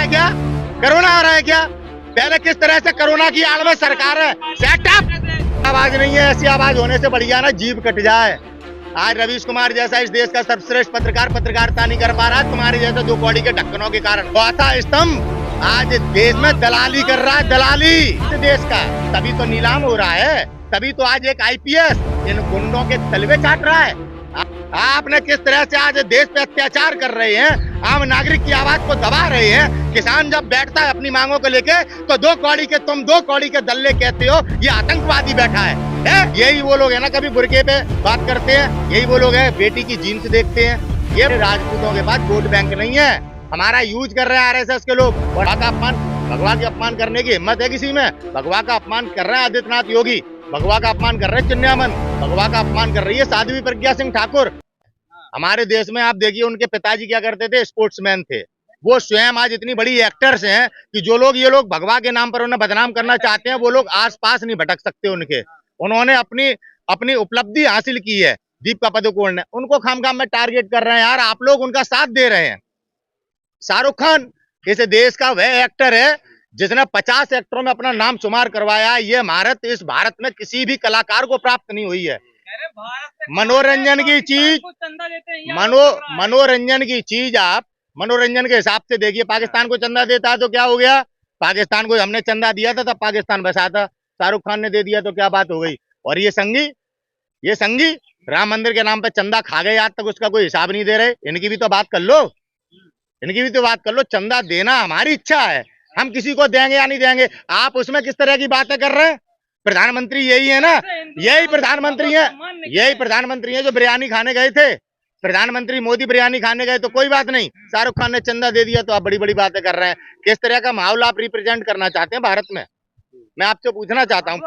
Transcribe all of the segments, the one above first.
क्या? कोरोना आ रहा है क्या? पहले किस तरह से कोरोना की आड़ में सरकार है। सेट अप आवाज नहीं है, ऐसी आवाज होने से बढ़िया ना जीभ कट जाए। आज रवीश कुमार जैसा इस देश का सर्वश्रेष्ठ पत्रकार पत्रकारिता नहीं कर पा रहा, तुम्हारे जैसे दो कौड़ी के ढक्कनों के कारण। चौथा स्तंभ आज देश में दलाली कर रहा है, दलाली देश का। तभी तो नीलाम हो रहा है, तभी तो आज एक आईपीएस इन गुंडों के तलवे चाट रहा है। आपने किस तरह से आज देश पे अत्याचार कर रहे हैं, आम नागरिक की आवाज को दबा रहे हैं। किसान जब बैठता है अपनी मांगों को लेके तो दो कौड़ी के तुम दो कौड़ी के दल्ले कहते हो, ये आतंकवादी बैठा है। यही वो लोग है ना कभी बुरके पे बात करते हैं, यही वो लोग हैं बेटी की जीन्स देखते हैं। ये राजपूतों के पास वोट बैंक नहीं है, हमारा यूज कर रहे हैं आरएसएस के लोग। भगवा का अपमान, भगवा के अपमान करने की हिम्मत है किसी में? भगवा का अपमान कर रहे हैं आदित्यनाथ योगी, भगवा का अपमान कर रहे हैं चिन्यामन, भगवा का अपमान कर रही है साध्वी प्रज्ञा सिंह ठाकुर। हमारे देश में आप देखिए उनके पिताजी क्या करते थे, स्पोर्ट्समैन थे। वो स्वयं आज इतनी बड़ी एक्टर्स हैं कि जो लोग ये लोग भगवा के नाम पर उन्हें बदनाम करना चाहते हैं, वो लोग आस पास नहीं भटक सकते उनके। उन्होंने अपनी उपलब्धि हासिल की है। दीपिका पादुकोण ने, उनको खामखाम में टारगेट कर रहे हैं यार, आप लोग उनका साथ दे रहे हैं। शाहरुख खान इस देश का वह एक्टर है जिसने 50 एक्टरों में अपना नाम शुमार करवाया। ये महारत इस भारत में किसी भी कलाकार को प्राप्त नहीं हुई है। मनोरंजन की चीज, मनोरंजन की चीज आप मनोरंजन के हिसाब से देखिए। पाकिस्तान को चंदा देता है तो क्या हो गया? पाकिस्तान को हमने चंदा दिया था तब पाकिस्तान बसा था, शाहरुख खान ने दे दिया तो क्या बात हो गई? और ये संगी राम मंदिर के नाम पे चंदा खा गए, आज तक उसका कोई हिसाब नहीं दे रहे। इनकी भी तो बात कर लो, इनकी भी तो बात कर लो। चंदा देना हमारी इच्छा है, हम किसी को देंगे या नहीं देंगे। आप उसमें किस तरह की बातें कर रहे हैं? प्रधानमंत्री यही है ना, यही प्रधानमंत्री है जो बिरयानी खाने गए थे। प्रधानमंत्री मोदी बिरयानी खाने गए तो कोई बात नहीं, शाहरुख खान ने चंदा दे दिया तो आप बड़ी बड़ी बातें कर रहे हैं। किस तरह का माहौल आप रिप्रेजेंट करना चाहते हैं भारत में? मैं आपसे पूछना चाहता हूँ।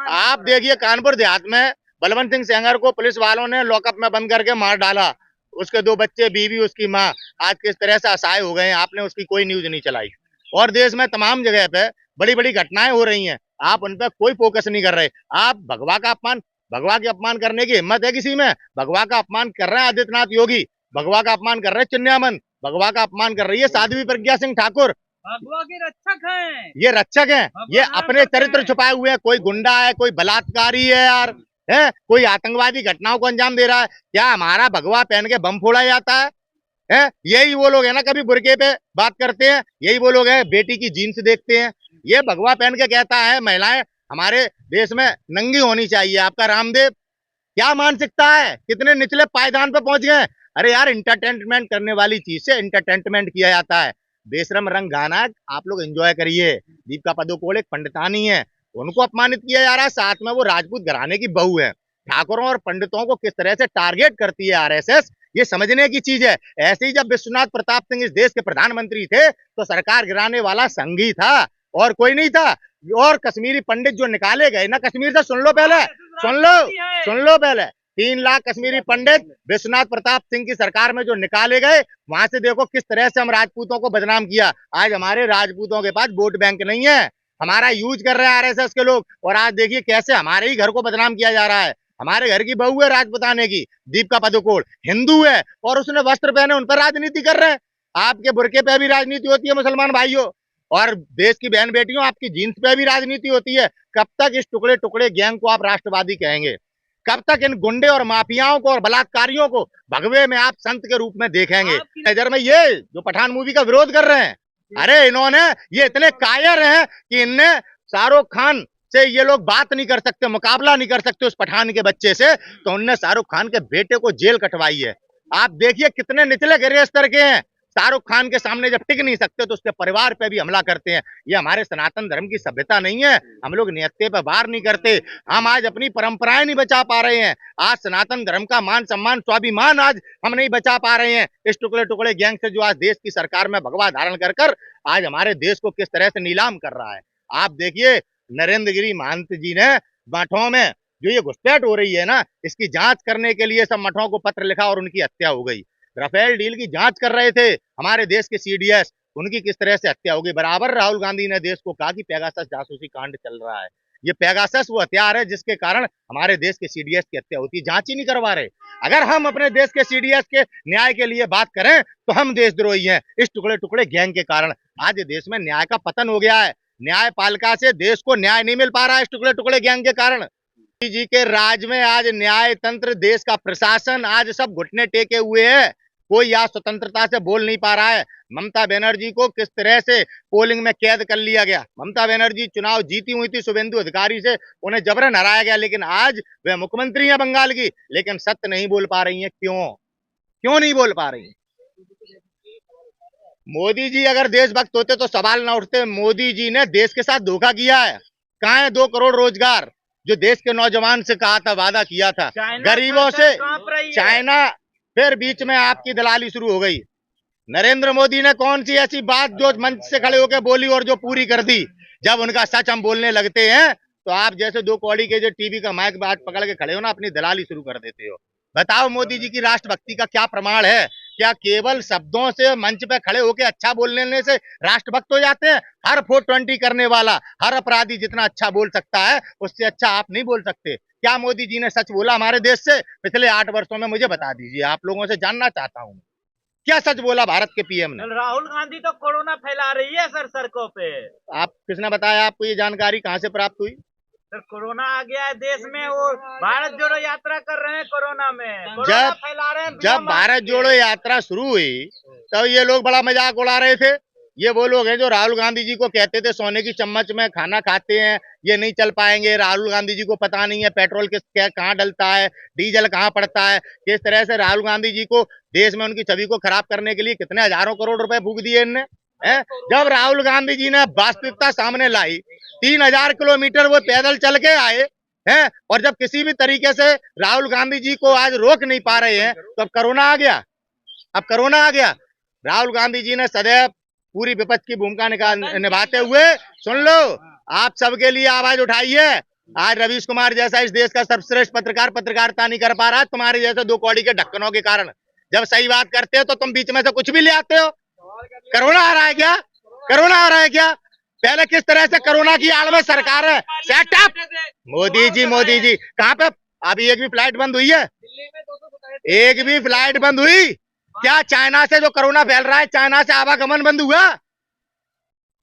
आप देखिए कानपुर देहात में बलवंत सिंह सेंगर को पुलिस वालों ने लॉकअप में बंद करके मार डाला। उसके दो बच्चे, बीवी, उसकी माँ आज किस तरह से असहाय हो गए हैं, आपने उसकी कोई न्यूज नहीं चलाई। और देश में तमाम जगह पे बड़ी बड़ी घटनाएं हो रही हैं, आप उन पर कोई फोकस नहीं कर रहे। आप भगवा के अपमान करने की हिम्मत है किसी में? भगवा का अपमान कर रहे हैं आदित्यनाथ योगी, भगवा का अपमान कर रहे हैं चिन्यामन, भगवा का अपमान कर रही है साध्वी प्रज्ञा सिंह ठाकुर। भगवा के रक्षक हैं, ये रक्षक हैं, ये अपने चरित्र छुपाए हुए हैं। कोई गुंडा है, कोई बलात्कारी है यार, है कोई आतंकवादी घटनाओं को अंजाम दे रहा है। क्या हमारा भगवा पहन के बम फोड़ा जाता है? यही वो लोग है ना कभी बुरके पे बात करते हैं, यही वो लोग हैं बेटी की जीन्स देखते हैं। ये भगवा पहन के कहता है महिलाएं हमारे देश में नंगी होनी चाहिए। आपका रामदेव क्या मानसिकता है? कितने निचले पायदान पे पहुंच गए। अरे यार, एंटरटेनमेंट करने वाली चीज से एंटरटेनमेंट किया जाता है। बेशरम रंग गाना आप लोग एंजॉय करिए। दीपिका पादुकोण एक पंडितानी है, उनको अपमानित किया जा रहा है, साथ में वो राजपूत घराने की बहू है। ठाकुरों और पंडितों को किस तरह से टारगेट करती है आरएसएस, ये समझने की चीज है। ऐसे ही जब विश्वनाथ प्रताप सिंह इस देश के प्रधानमंत्री थे तो सरकार गिराने वाला संघी था और कोई नहीं था। और कश्मीरी पंडित जो निकाले गए ना कश्मीर से, सुन लो पहले, सुन लो पहले। 3 लाख कश्मीरी पंडित विश्वनाथ प्रताप सिंह की सरकार में जो निकाले गए, वहां से देखो किस तरह से हम राजपूतों को बदनाम किया। आज हमारे राजपूतों के पास वोट बैंक नहीं है, हमारा यूज कर रहे हैं आरएसएस के लोग। और आज देखिए कैसे हमारे ही घर को बदनाम किया जा रहा है। हमारे घर की बहू है राजपुताने की, दीपिका पादुकोण हिंदू है और उसने वस्त्र पहने, उन पर राजनीति कर रहे हैं। आपके बुरके पे भी राजनीति होती है मुसलमान भाइयों, और देश की बहन बेटियों आपकी जीन्स पे भी राजनीति होती है। कब तक इस टुकड़े टुकड़े गैंग को आप राष्ट्रवादी कहेंगे? कब तक इन गुंडे और माफियाओं को और बलात्कारियों को भगवे में आप संत के रूप में देखेंगे? नजर में ये जो पठान मूवी का विरोध कर रहे हैं, अरे इन्होंने ये इतने कायर हैं कि इनने शाहरुख खान से ये लोग बात नहीं कर सकते, मुकाबला नहीं कर सकते उस पठान के बच्चे से, तो उनने शाहरुख खान के बेटे को जेल कटवाई है। आप देखिए कितने निचले गिरे स्तर के हैं। शाहरुख खान के सामने जब टिक नहीं सकते तो उसके परिवार पे भी हमला करते हैं। ये हमारे सनातन धर्म की सभ्यता नहीं है। हम लोग नियत्ते पे वार नहीं करते, हम आज अपनी परंपराएं नहीं बचा पा रहे हैं। आज सनातन धर्म का मान सम्मान स्वाभिमान आज हम नहीं बचा पा रहे हैं इस टुकड़े टुकड़े गैंग से, जो आज देश की सरकार में भगवा धारण कर कर आज हमारे देश को किस तरह से नीलाम कर रहा है। आप देखिए नरेंद्र गिरी महंत जी ने मठों में जो ये घुसपैठ हो रही है ना, इसकी जांच करने के लिए सब मठों को पत्र लिखा और उनकी हत्या हो गई। राफेल डील की जांच कर रहे थे हमारे देश के सीडीएस, उनकी किस तरह से हत्या हो गई। बराबर राहुल गांधी ने देश को कहा कि पेगासस जासूसी कांड चल रहा है। ये पेगासस वो हथियार है जिसके कारण हमारे देश के सीडीएस की हत्या होती है, जांच ही नहीं करवा रहे। अगर हम अपने देश के सीडीएस के न्याय के लिए बात करें तो हम देशद्रोही हैं। इस टुकड़े टुकड़े गैंग के कारण आज देश में न्याय का पतन हो गया है। न्यायपालिका से देश को न्याय नहीं मिल पा रहा है इस टुकड़े टुकड़े गैंग के कारण। मोदी जी के राज में आज न्याय तंत्र, देश का प्रशासन आज सब घुटने टेके हुए है। कोई आज स्वतंत्रता से बोल नहीं पा रहा है। ममता बनर्जी को किस तरह से पोलिंग में कैद कर लिया गया। ममता बनर्जी चुनाव जीती हुई थी शुभेंदु अधिकारी से, उन्हें जबरन हराया गया, लेकिन आज वे मुख्यमंत्री हैं बंगाल की, लेकिन सत्य नहीं बोल पा रही हैं। क्यों नहीं बोल पा रही हैं? मोदी जी अगर देशभक्त होते तो सवाल ना उठते। मोदी जी ने देश के साथ धोखा किया है। कहाँ है 2 करोड़ रोजगार जो देश के नौजवान से कहा था, वादा किया था गरीबों से? चाइना, फिर बीच में आपकी दलाली शुरू हो गई। नरेंद्र मोदी ने कौन सी ऐसी बात जो मंच से खड़े होकर बोली और जो पूरी कर दी? जब उनका सच हम बोलने लगते हैं तो आप जैसे 2 कौड़ी के जो टीवी का माइक बात पकड़ के खड़े हो ना, अपनी दलाली शुरू कर देते हो। बताओ मोदी जी की राष्ट्रभक्ति का क्या प्रमाण है? क्या केवल शब्दों से मंच पे खड़े होकर अच्छा बोलने से राष्ट्रभक्त हो जाते हैं? हर 420 करने वाला, हर अपराधी जितना अच्छा बोल सकता है उससे अच्छा आप नहीं बोल सकते। क्या मोदी जी ने सच बोला हमारे देश से पिछले 8 वर्षों में? मुझे बता दीजिए, आप लोगों से जानना चाहता हूँ, क्या सच बोला भारत के पीएम ने? राहुल गांधी तो कोरोना फैला रही है सर सड़कों पे। आप किसने बताया? आपको ये जानकारी कहाँ से प्राप्त हुई? सर कोरोना आ गया है देश में, वो भारत जोड़ो यात्रा कर रहे हैं कोरोना में, कोरोना फैला रहे हैं। जब भारत जोड़ो यात्रा शुरू हुई तब ये लोग बड़ा मजाक उड़ा रहे थे। ये वो लोग हैं जो राहुल गांधी जी को कहते थे सोने की चम्मच में खाना खाते हैं, ये नहीं चल पाएंगे। राहुल गांधी जी को पता नहीं है पेट्रोल कहाँ डलता है, डीजल कहाँ पड़ता है। किस तरह से राहुल गांधी जी को देश में उनकी छवि को खराब करने के लिए कितने हजारों करोड़ रुपए फूंक दिए इनने। जब राहुल गांधी जी ने वास्तविकता सामने लाई, 3000 किलोमीटर वो पैदल चल के आए हैं, और जब किसी भी तरीके से राहुल गांधी जी को आज रोक नहीं पा रहे हैं तो अब कोरोना आ गया। अब कोरोना आ गया। राहुल गांधी जी ने सदैव पूरी विपक्ष की भूमिका निभाते हुए, सुन लो, आप सबके लिए आवाज उठाई है। आज रवीश कुमार जैसा इस देश का सर्वश्रेष्ठ पत्रकार पत्रकारिता नहीं कर पा रहा, तुम्हारे जैसे 2 कौड़ी के ढक्कनों के कारण। जब सही बात करते हो तो तुम बीच में से कुछ भी ले आते हो। कोरोना आ रहा है क्या? कोरोना आ रहा है क्या? पहले किस तरह से कोरोना की आड़ में सरकार है। सेट अप मोदी जी कहाँ पे? अभी एक भी फ्लाइट बंद हुई है? एक भी फ्लाइट बंद हुई क्या? चाइना से जो कोरोना फैल रहा है, चाइना से आवागमन बंद हुआ?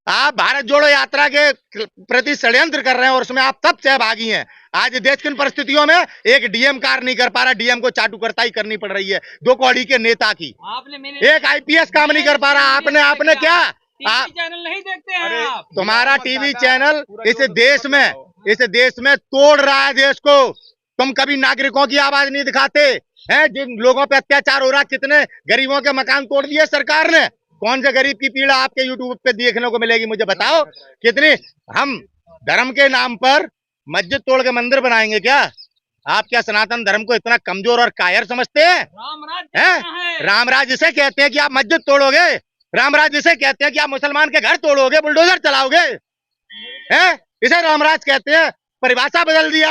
आप भारत जोड़ो यात्रा के प्रति षड्यंत्र कर रहे हैं और उसमें आप सब सहभागी हैं। आज देश की परिस्थितियों में एक डीएम कार नहीं कर पा रहा, डीएम को चाटुकरता ही करनी पड़ रही है 2 कौड़ी के नेता की। एक आईपीएस काम नहीं कर पा रहा। आपने क्या चैनल नहीं देखते हैं आप? तुम्हारा टीवी चैनल इस देश में तोड़ रहा है देश को। तुम कभी नागरिकों की आवाज नहीं दिखाते हैं। जिन लोगों पे अत्याचार हो रहा है, कितने गरीबों के मकान तोड़ दिए सरकार ने। कौन से गरीब की पीड़ा आपके यूट्यूब पे देखने को मिलेगी? मुझे बताओ। कितनी हम धर्म के नाम पर मस्जिद तोड़ के मंदिर बनाएंगे क्या? आप क्या सनातन धर्म को इतना कमजोर और कायर समझते हैं? रामराज इसे कहते हैं कि आप मस्जिद तोड़ोगे? रामराज इसे कहते हैं कि आप मुसलमान के घर तोड़ोगे, बुलडोजर चलाओगे? हैं? इसे रामराज कहते हैं। परिभाषा बदल दी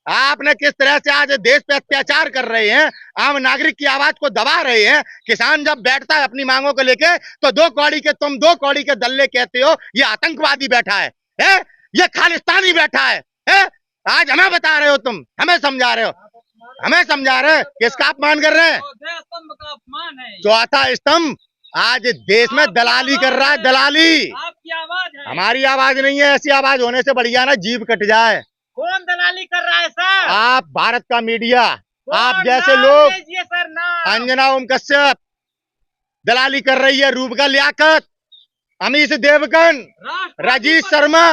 आपने किस तरह से आज देश पे अत्याचार कर रहे हैं, आम नागरिक की आवाज को दबा रहे हैं। किसान जब बैठता है अपनी मांगों को लेके तो 2 कौड़ी के दल्ले कहते हो ये आतंकवादी बैठा है, ये खालिस्तानी बैठा है? आज हमें बता रहे हो, तुम हमें समझा रहे हो, किसका अपमान कर रहे हैं? चौथा स्तंभ आज देश में दलाली कर रहा है, दलाली। आपकी आवाज है, हमारी आवाज नहीं है। ऐसी आवाज होने से बढ़िया ना जीभ कट जाए। कौन दलाली कर रहा है सर? आप, भारत का मीडिया, आप जैसे लोग। सर नाम। अंजना ओम कश्यप दलाली कर रही है, रूपका लियाकत, अमीश देवगन, राजीव शर्मा,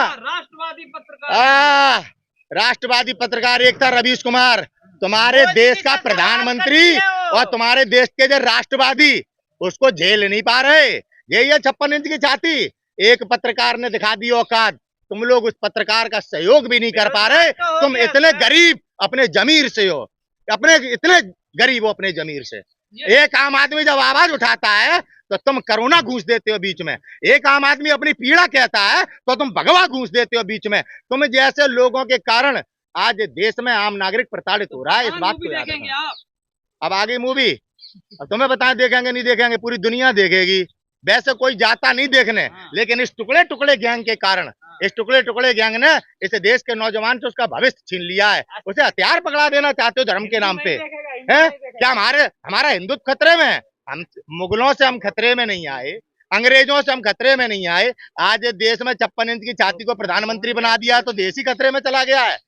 राष्ट्रवादी पत्रकार एक था रवीश कुमार। तुम्हारे देश का प्रधानमंत्री और तुम्हारे देश के जो राष्ट्रवादी उसको झेल नहीं पा रहे। यही है 56 इंच की छाती। एक पत्रकार ने दिखा दी औकात, तुम लोग उस पत्रकार का सहयोग भी नहीं कर पा रहे। तुम इतने गरीब अपने जमीर से हो, इतने गरीब हो अपने जमीर से। एक आम आदमी जब आवाज उठाता है तो तुम कोरोना घूस देते हो बीच में। एक आम आदमी अपनी पीड़ा कहता है तो तुम भगवा घूस देते हो बीच में। तुम जैसे लोगों के कारण आज देश में आम नागरिक प्रताड़ित हो रहा है। इस बात को याद रखना। अब आगे मूवी अब तुम्हें बताएं, देखेंगे नहीं देखेंगे, पूरी दुनिया देखेगी। वैसे कोई जाता नहीं देखने, लेकिन इस टुकड़े टुकड़े गैंग के कारण इस टुकड़े टुकड़े गैंग ने इस देश के नौजवान से उसका भविष्य छीन लिया है। उसे हथियार पकड़ा देना चाहते हो धर्म के नाम पे, है क्या? हमारा हिंदुत्व खतरे में है? हम मुगलों से हम खतरे में नहीं आए, अंग्रेजों से हम खतरे में नहीं आए। आज देश में 56 इंच की छाती को प्रधानमंत्री बना दिया तो देश ही खतरे में चला गया है।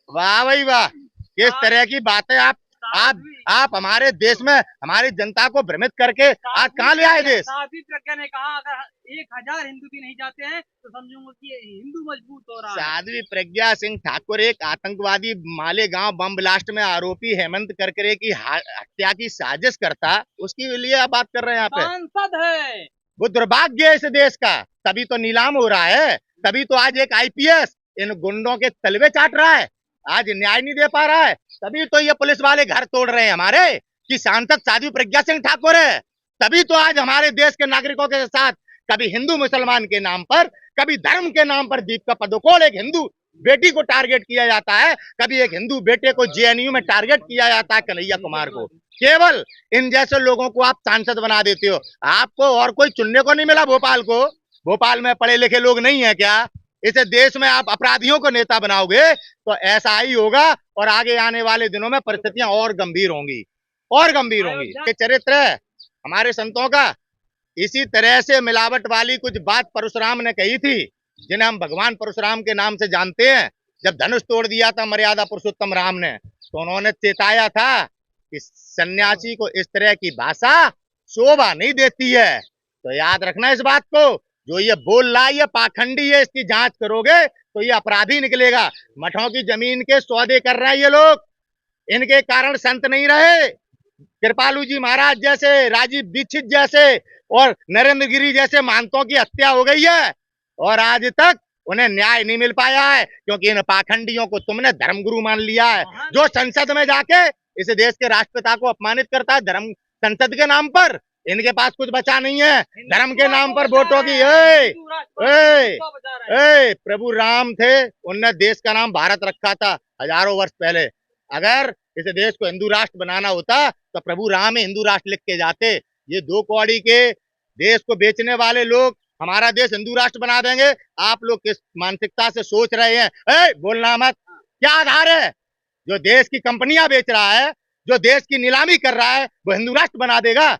वाह भाई वाह, किस तरह की बातें आप हमारे देश में हमारी जनता को भ्रमित करके आज कहाँ ले आए देश। साध्वी प्रज्ञा ने कहा अगर 1000 हिंदू भी नहीं जाते हैं तो समझूंगा कि हिंदू मजबूत हो रहा है। साध्वी प्रज्ञा सिंह ठाकुर एक आतंकवादी मालेगांव बम ब्लास्ट में आरोपी हेमंत करकरे की हत्या की साजिश करता, उसके लिए आप बात कर रहे हैं यहाँ पे। सांसद है वो दुर्भाग्य है इस देश का, तभी तो नीलाम हो रहा है, तभी तो आज एक आईपीएस इन गुंडों के तलवे चाट रहा है, आज न्याय नहीं दे पा रहा है। तभी तो ये पुलिस वाले घर तोड़ रहे हैं हमारे कि सांसद साध्वी प्रज्ञा सिंह ठाकुर है। तभी तो आज हमारे देश के नागरिकों के साथ कभी हिंदू मुसलमान के नाम पर, कभी धर्म के नाम पर दीपिका पादुकोण एक हिंदू बेटी को टारगेट किया जाता है, कभी एक हिंदू बेटे को जेएनयू में टारगेट किया जाता है, कन्हैया कुमार को। केवल इन जैसे लोगों को आप सांसद बना देते हो। आपको और कोई चुनने को नहीं मिला भोपाल को? भोपाल में पढ़े लिखे लोग नहीं है क्या? इस देश में आप अपराधियों को नेता बनाओगे तो ऐसा ही होगा और आगे आने वाले दिनों में परिस्थितियां और गंभीर होंगी, और गंभीर होंगी। ये चरित्र है हमारे संतों का। इसी तरह से मिलावट वाली कुछ बात परशुराम ने कही थी, जिन्हें हम भगवान परशुराम के नाम से जानते हैं। जब धनुष तोड़ दिया था मर्यादा पुरुषोत्तम राम ने, तो उन्होंने चेताया था कि सन्यासी को इस तरह की भाषा शोभा नहीं देती है। तो याद रखना इस बात को, जो ये बोल रहा है ये पाखंडी है, इसकी जांच करोगे तो ये अपराधी निकलेगा। मठों की जमीन के सौदे कर रहे हैं ये लोग, इनके कारण संत नहीं रहे। कृपालू जी महाराज जैसे, राजीव दीक्षित जैसे और नरेंद्र गिरी जैसे महंतों की हत्या हो गई है और आज तक उन्हें न्याय नहीं मिल पाया है, क्योंकि इन पाखंडियों को तुमने धर्मगुरु मान लिया है। जो संसद में जाके इस देश के राष्ट्रपिता को अपमानित करता है धर्म संसद के नाम पर, इनके पास कुछ बचा नहीं है। धर्म के नाम पर वोटों की प्रभु राम थे, उनने देश का नाम भारत रखा था हजारों वर्ष पहले। अगर इस देश को हिंदू राष्ट्र बनाना होता तो प्रभु राम हिंदू राष्ट्र लिख के जाते। ये दो कौड़ी के देश को बेचने वाले लोग हमारा देश हिंदू राष्ट्र बना देंगे। आप लोग किस मानसिकता से सोच रहे हैं? बोलना मत। क्या आधार है? जो देश की कंपनियां बेच रहा है, जो देश की नीलामी कर रहा है, वो हिंदू राष्ट्र बना देगा?